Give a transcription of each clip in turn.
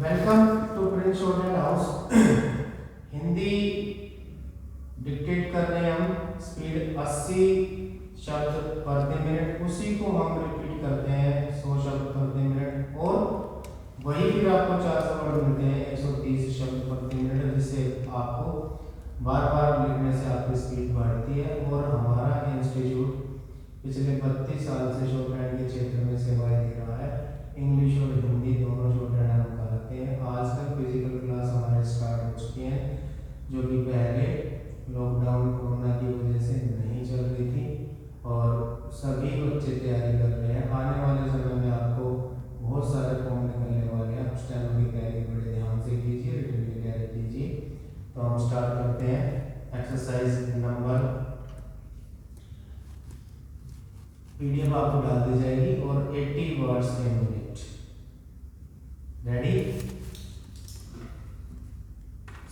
Welcome to Prince student house. Hindi dictate कर रहे हैं हम, स्पीड 80 शब्द प्रति मिनट, उसी को हम रिपीट करते हैं 100 शब्द प्रति मिनट, और वही फिर आपको 400 वर्ड मिलते हैं 130 शब्द प्रति मिनट, जिससे आपको बार बार लिखने से आपकी स्पीड बढ़ती है। और हमारा इंस्टीट्यूट पिछले 32 साल से शॉर्टहैंड के क्षेत्र में सेवाएं दे रहा है। इंग्लिश और हिंदी दोनों शॉर्टहैंड हम कराते हैं। आजकल फिजिकल क्लास हमारे स्टार्ट हो चुकी हैं, जो कि पहले लॉकडाउन कोरोना की वजह से नहीं चल रही थी, और सभी बच्चे तैयारी कर रहे हैं। आने वाले समय में आपको बहुत सारे फॉर्म निकलने वाले हैं। स्टेनो की तैयारी बड़े ध्यान से कीजिए, रिटन की तैयारी कीजिए। तो हम स्टार्ट करते हैं एक्सरसाइज नंबर, पीडीएफ आपको डाल दी जाएगी, और 80 words a minute. Ready,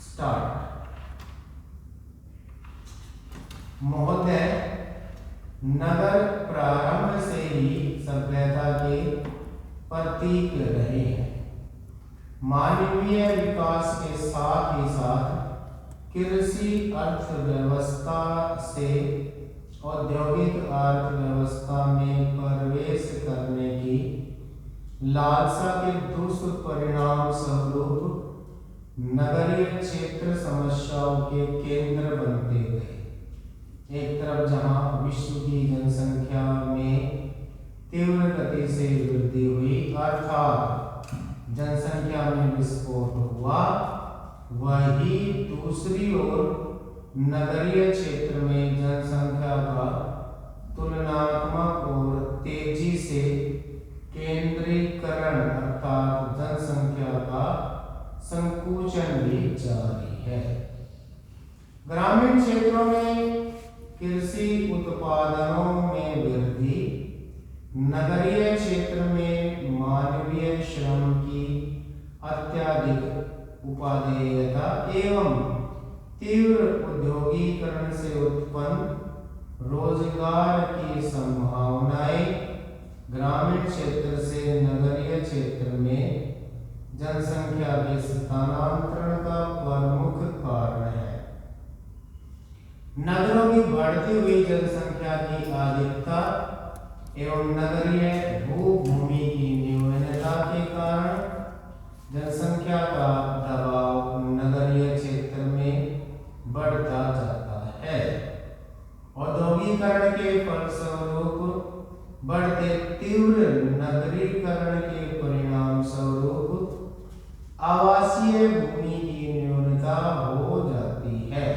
start. महोदय, नगर प्रारंभ से ही सभ्यता के प्रतीक रहे हैं। मानवीय विकास के साथ ही साथ कृषि अर्थव्यवस्था से औद्योगिक अर्थव्यवस्था में प्रवेश करने की लालसा के दुष्परिणाम स्वरूप नगरीय क्षेत्र समस्याओं के केंद्र बनते गए। एक तरफ जहां विश्व की जनसंख्या में तीव्र गति से वृद्धि हुई, अर्थात जनसंख्या में विस्फोट हुआ, वही दूसरी ओर नगरीय क्षेत्र में जनसंख्या का तुलनात्मक और तेजी से केंद्रीकरण अर्थात जनसंख्या का संकुचन भी जारी है। ग्रामीण क्षेत्रों में कृषि उत्पादनों में वृद्धि, नगरीय क्षेत्र में मानवीय श्रम की अत्यधिक उपादेयता एवं तीव्र औद्योगिकरण से उत्पन्न रोजगार की संभावनाएं ग्रामीण क्षेत्र से नगरीय क्षेत्र में जनसंख्या के स्थानांतरण का प्रमुख कारण है। नगरों की बढ़ती हुई जनसंख्या की अधिकता एवं नगरीय भूभूमि की न्यूनता के कारण जनसंख्या का दबाव नगरीय क्षेत्र में बढ़ता जाता है। औद्योगिकरण के फलस्वरूप बढ़ते तीव्र नगरीकरण के परिणाम स्वरूप आवासीय भूमि की न्यूनता हो जाती है।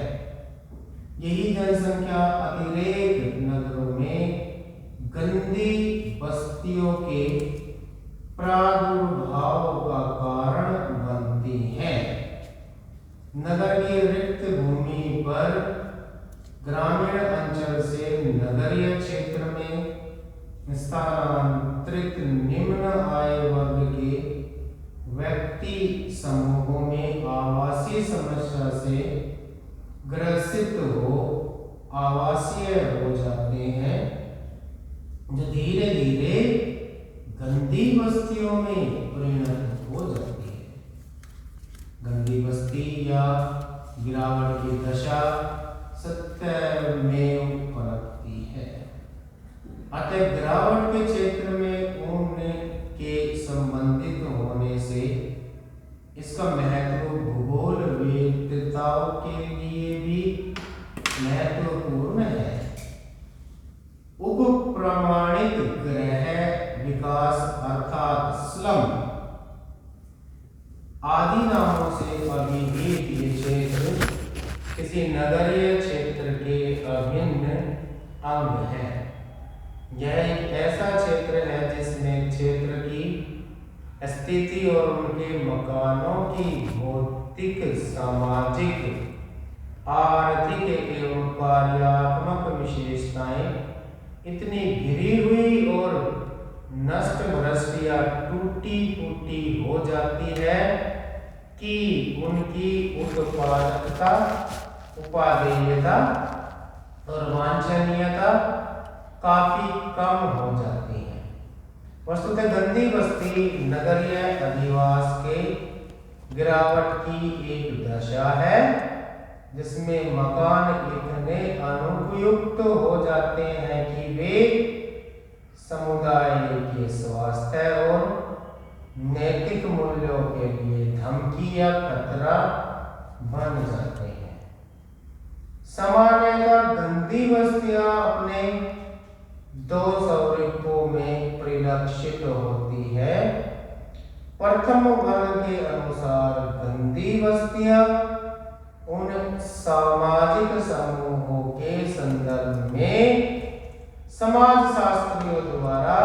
यही जनसंख्या अतिरेक नगरों में गंदी बस्तियों के प्रादुर्भाव का कारण बनती है। नगर की रिक्त भूमि पर ग्रामीण अंचल से नगरीय क्षेत्र में स्थानांतरित निम्न आय वर्ग के व्यक्ति समूहों में आवासीय समस्या से ग्रसित हो आवासीय हो जाते हैं, जो धीरे धीरे गंदी बस्तियों में परिणत हो जाती है। गंदी बस्ती या गिरावट की दशा सत्य में पनपती है। अतः गिरावट के क्षेत्र में ऊन के संबंधित होने से इसका महत्व भूगोलवेत्ताओं के लिए भी महत्वपूर्ण है। उप प्रमाणित गृह विकास अर्थात स्लम आदि नामों से अभिहित ये क्षेत्र किसी नगरीय क्षेत्र के अभिन्न अंग है। यह एक ऐसा क्षेत्र है जिसमें क्षेत्र की स्थिति और उनके मकानों की भौतिक, सामाजिक, आर्थिक एवं कार्यात्मक विशेषताएं इतनी घिरी हुई और नष्ट भ्रष्ट या टूटी फूटी हो जाती है कि उनकी उत्पादकता, उपादेयता और वांछनीयता काफी कम हो जाती है। वस्तुतः गंदी बस्ती नगरीय अधिवास के गिरावट की एक दशा है जिसमें मकान इतने अनुपयुक्त हो जाते हैं कि वे समुदाय के स्वास्थ्य और नैतिक मूल्यों के लिए धमकी या खतरा बन जाते हैं। सामान्यतः गंदी बस्तियां अपने दो स्वरूपों में परिलक्षित होती है। प्रथम वर्ग के अनुसार गंदी बस्तियां उन सामाजिक समूहों के संदर्भ में समाजशास्त्रियों द्वारा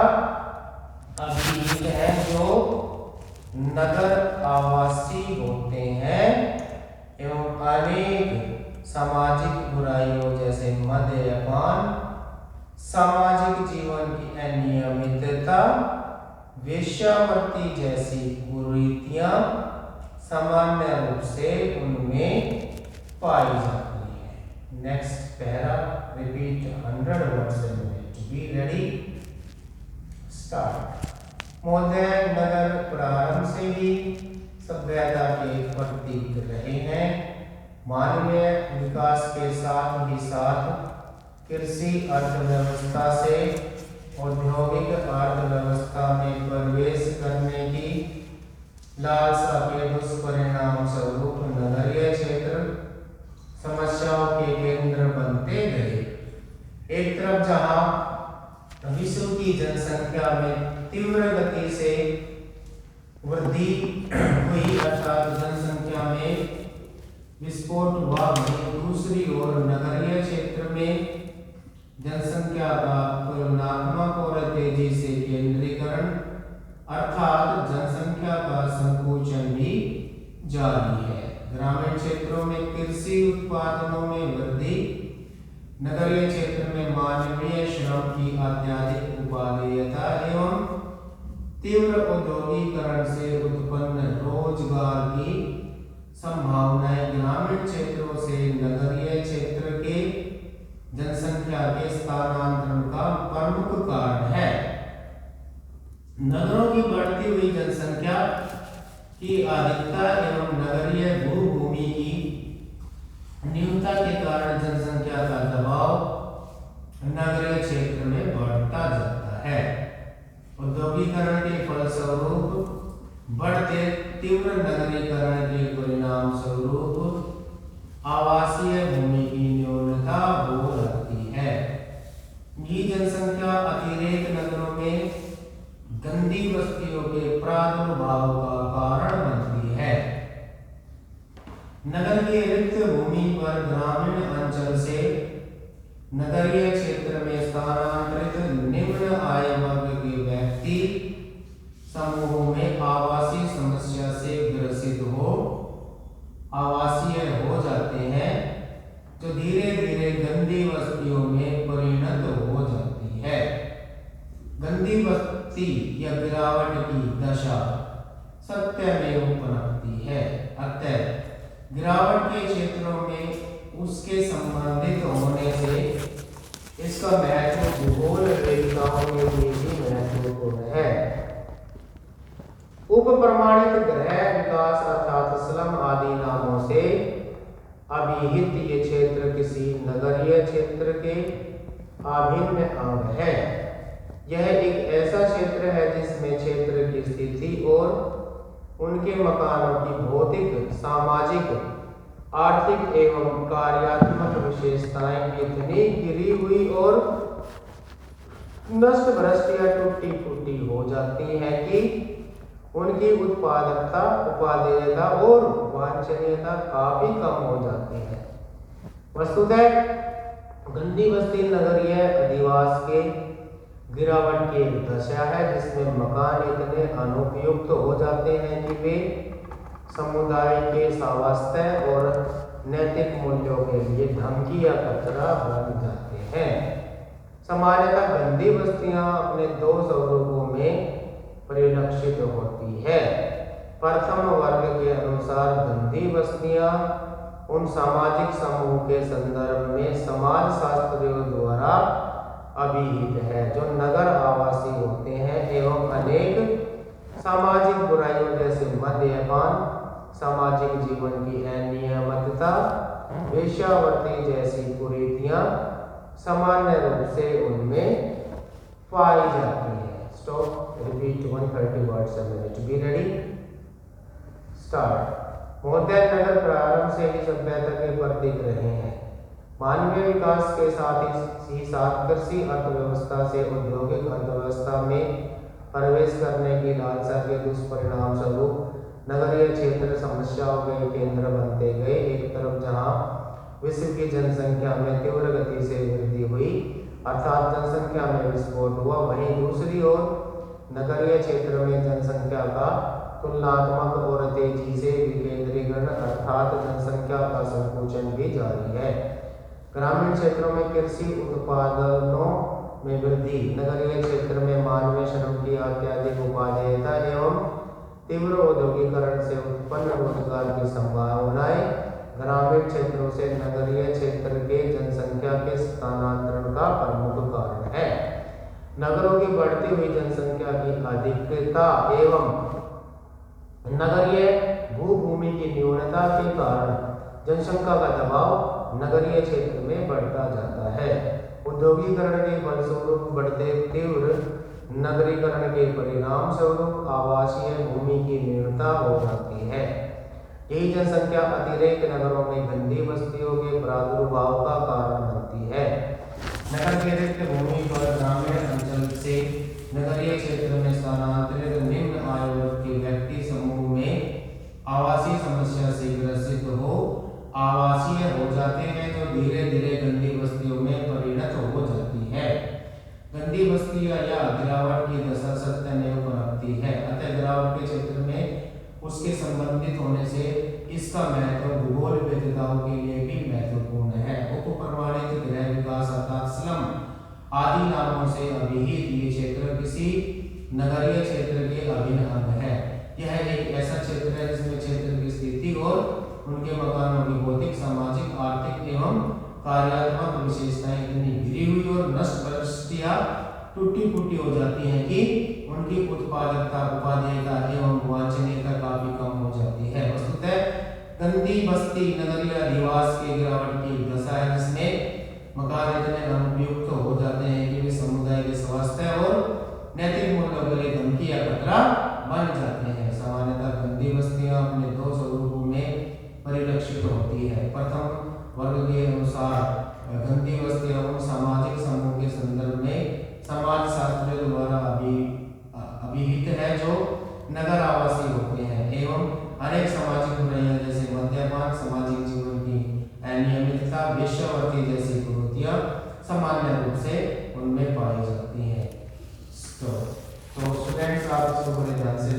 अभिहित है जो नगर आवासी होते हैं एवं अनेक सामाजिक बुराइयों जैसे मद्यपान, सामाजिक जीवन की अनियमितता, वेश्यावृत्ति जैसी कुरीतियां सामान्य रूप से उनमें पाई जाती है। Next para, repeat 100 words in it. Be ready, start. महोदय, नगर प्रारंभ से ही सभ्यता के प्रतीक रहे हैं। मानवीय विकास के साथ ही साथ कृषि अर्थव्यवस्था से औद्योगिक अर्थव्यवस्था में प्रवेश करने की लालसा के दुष्परिणाम स्वरूप नगरीय क्षेत्र समस्याओं के केंद्र बनते गए। एक तरफ जहां विश्व की जनसंख्या में तीव्र गति से वृद्धि हुई अर्थात जनसंख्या में विस्फोट हुआ, वहीं दूसरी ओर नगरीय क्षेत्र में जनसंख्या का तुलनात्मक और तेजी से केंद्रीकरण अर्थात जनसंख्या का संकुचन भी जारी है। ग्रामीण क्षेत्रों में कृषि उत्पादनों में वृद्धि, नगरीय क्षेत्र में मानवीय श्रम की अत्यधिक उपादेयता एवं तीव्र औद्योगिकरण से उत्पन्न रोजगार की संभावनाएं ग्रामीण क्षेत्रों से नगरीय क्षेत्र के जनसंख्या के स्थानांतरण का प्रमुख कारण है। नगरों की बढ़ती हुई जनसंख्या की अधिकता एवं नगरीय भूभूमि की न्यूनता के कारण जनसंख्या का दबाव नगरीय क्षेत्र में बढ़ता जाता है। औद्योगिकरण के फलस्वरूप बढ़ते तीव्र नगरीकरण के परिणाम स्वरूप आवासीय भूमि की न्यूनता हो लगती है। ये जनसंख्या अतिरेक नगरों में गंदी बस्तियों के प्रादुर्भाव का कारण बनती है। नगर की रिक्त भूमि पर ग्रामीण अंचल से नगरीय क्षेत्र में स्थानांतरित निम्न आय वर्ग के व्यक्ति समूहों में आवासीय समस्या से ग्रसित हो आवासीय हो जाते हैं, जो धीरे धीरे गंदी बस्तियों में परिणत हो जाती है। गंदी बस्ती या गिरावट की दशा सत्यमेव पनपती है। अतः गिरावट के क्षेत्रों में उसके संबंधित होने से इसका महत्व भूगोल वेदिकाओं के लिए भी महत्वपूर्ण है। उपप्रमाणित ग्रह विकास अर्थात स्लम आदि नामों से अभिहित ये क्षेत्र किसी नगरीय क्षेत्र के अभिन्न अंग है। यह एक ऐसा क्षेत्र है जिसमें क्षेत्र की स्थिति और उनके मकानों की भौतिक, सामाजिक, आर्थिक एवं कार्यात्मक विशेषताएं इतनी गिरी हुई और नष्ट भ्रष्ट या टूटी फूटी हो जाती हैं कि उनकी उत्पादकता, उपादेयता और वांछनीयता काफी कम हो जाती है। वस्तुतः गंदी बस्ती नगरीय अधिवास के गिरावट की एक दशा है जिसमें मकान इतने अनुपयुक्त हो जाते हैं कि वे समुदाय के स्वास्थ्य और नैतिक मूल्यों के लिए धमकी या खतरा बन जाते हैं। सामान्यतः गंदी बस्तियां अपने दो स्वरूपों में परिलक्षित होती है। प्रथम वर्ग के अनुसार गंदी बस्तियां उन सामाजिक समूह के संदर्भ में समाजशास्त्रियों द्वारा अभिहित है जो नगर आवासी होते हैं एवं अनेक सामाजिक बुराइयों जैसे मद्यपान, सामाजिक जीवन की अनियमितता, वेश्यावृत्ति जैसी कुरीतियां सामान्य रूप से उनमें पाई जाती है। Stop, repeat 130 words a minute. Be ready, start. महोदय, नगर प्रारंभ से ही सभ्यता के प्रतीक रहे हैं। मानवीय विकास के साथ ही साथ कृषि अर्थव्यवस्था से औद्योगिक अर्थव्यवस्था में प्रवेश करने की लालसा के दुष्परिणाम स्वरूप नगरीय क्षेत्र समस्याओं के केंद्र बनते गए। एक तरफ जहां विश्व की जनसंख्या में तीव्र गति से वृद्धि हुई, अर्थात जनसंख्या में विस्फोट हुआ, वहीं दूसरी ओर नगरीय क्षेत्र में जनसंख्या का तुलनात्मक और तेजी से विकेंद्रीकरण अर्थात जनसंख्या का संकुचन भी जारी है। ग्रामीण क्षेत्रों में कृषि उत्पादनों में वृद्धि, नगरीय क्षेत्र में मानवीय श्रम की अत्यधिक उपादेयता एवं तीव्र औद्योगिकरण से उत्पन्न रोजगार की संभावनाएं ग्रामीण क्षेत्रों से नगरीय क्षेत्र के जनसंख्या के स्थानांतरण का प्रमुख कारण है। नगरों की बढ़ती हुई जनसंख्या की अधिकता एवं नगरीय भूभूमि की न्यूनता के कारण जनसंख्या का दबाव नगरीय क्षेत्र में बढ़ता जाता है। औद्योगिकरण के फलस्वरूप बढ़ते तीव्र नगरीकरण के परिणाम स्वरूप आवासीय भूमि की न्यूनता हो जाती है। यही जनसंख्या अतिरेक नगरों में गंदी बस्तियों के प्रादुर्भाव का कारण बनती है। नगर के रिक्त भूमि पर ग्रामीण अंचल से नगरीय क्षेत्र में स्थानांतरित निम्न आयु वर्ग के व्यक्ति समूह में आवासीय समस्या से ग्रसित हो आवासीय हो जाते हैं, जो धीरे धीरे गंदी बस्तियों में परिणत हो जाती है। गंदी बस्तियां या गिरावट की दशा सत्यमेव पनपती है। अतः गिरावट के क्षेत्र में उसके संबंधित होने से इसका महत्व भूगोल भेदताओं के लिए भी महत्वपूर्ण है। उपप्रमाणित गृह विकास अर्थात स्लम आदि नामों से अभिहित ये क्षेत्र किसी नगरीय क्षेत्र के अभिन्न अंग है। यह एक ऐसा क्षेत्र है जिसमें क्षेत्र की स्थिति और उनके मकानों की भौतिक, सामाजिक, आर्थिक एवं कार्यात्मक विशेषताएं इतनी गिरी हुई और नष्ट परिस्थितियां टूटी फूटी हो जाती हैं कि उनकी उत्पादकता, उपादेयता एवं वांछनीयता काफी कम हो जाती है। वस्तुतः गंदी बस्ती नगरीय अधिवास के गिरावट की दशा है, जिसमें मकान इतने अनुपयुक्त हो जाते हैं कि वे समुदाय के स्वास्थ्य और नैतिक मूल्यों के लिए धमकी या खतरा बन जाते हैं। सामान्यतः गंदी बस्तियां अपने दो स्वरूपों में परिलक्षित होती है। प्रथम वर्ग के अनुसार गंदी बस्तियां उन सामाजिक समूह के संदर्भ में समाज शास्त्रियों द्वारा अभिहित है जो नगर आवासी होते हैं एवं अनेक सामाजिक बुराइयां जैसे मद्यपान, सामाजिक जीवन की अनियमितता, वेश्यावृत्ति जैसी कुरीतियां सामान्य रूप से उनमें पाई जाती हैं। तो स्टूडेंट्स, आप इसको बड़े ध्यान से